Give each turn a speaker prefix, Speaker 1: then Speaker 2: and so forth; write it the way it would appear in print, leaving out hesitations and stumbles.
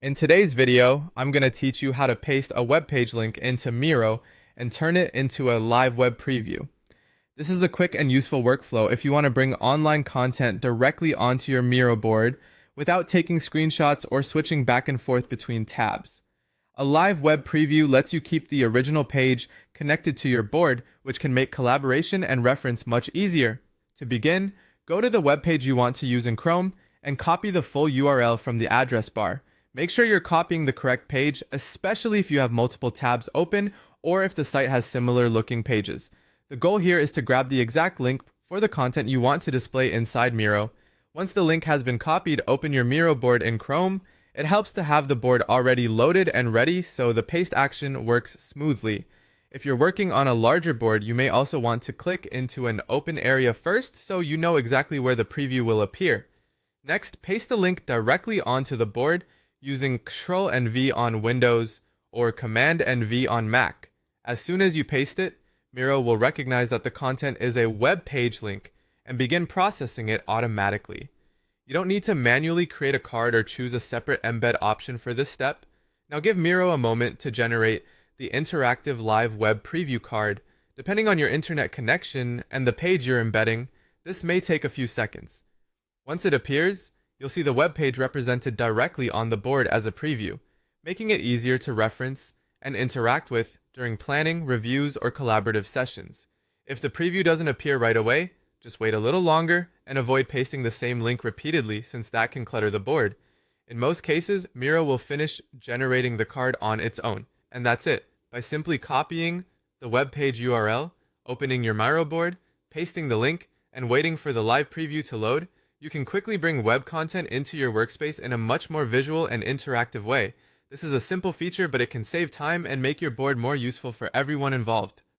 Speaker 1: In today's video, I'm going to teach you how to paste a web page link into Miro and turn it into a live web preview. This is a quick and useful workflow if you want to bring online content directly onto your Miro board without taking screenshots or switching back and forth between tabs. A live web preview lets you keep the original page connected to your board, which can make collaboration and reference much easier. To begin, go to the web page you want to use in Chrome and copy the full URL from the address bar. Make sure you're copying the correct page, especially if you have multiple tabs open or if the site has similar looking pages. The goal here is to grab the exact link for the content you want to display inside Miro. Once the link has been copied, open your Miro board in Chrome. It helps to have the board already loaded and ready so the paste action works smoothly. If you're working on a larger board, you may also want to click into an open area first so you know exactly where the preview will appear. Next, paste the link directly onto the board using Ctrl and V on Windows or Command and V on Mac. As soon as you paste it, Miro will recognize that the content is a web page link and begin processing it automatically. You don't need to manually create a card or choose a separate embed option for this step. Now give Miro a moment to generate the interactive live web preview card. Depending on your internet connection and the page you're embedding, this may take a few seconds. Once it appears, you'll see the web page represented directly on the board as a preview, making it easier to reference and interact with during planning, reviews, or collaborative sessions. If the preview doesn't appear right away, just wait a little longer and avoid pasting the same link repeatedly since that can clutter the board. In most cases, Miro will finish generating the card on its own, and that's it. By simply copying the web page URL, opening your Miro board, pasting the link, and waiting for the live preview to load, you can quickly bring web content into your workspace in a much more visual and interactive way. This is a simple feature, but it can save time and make your board more useful for everyone involved.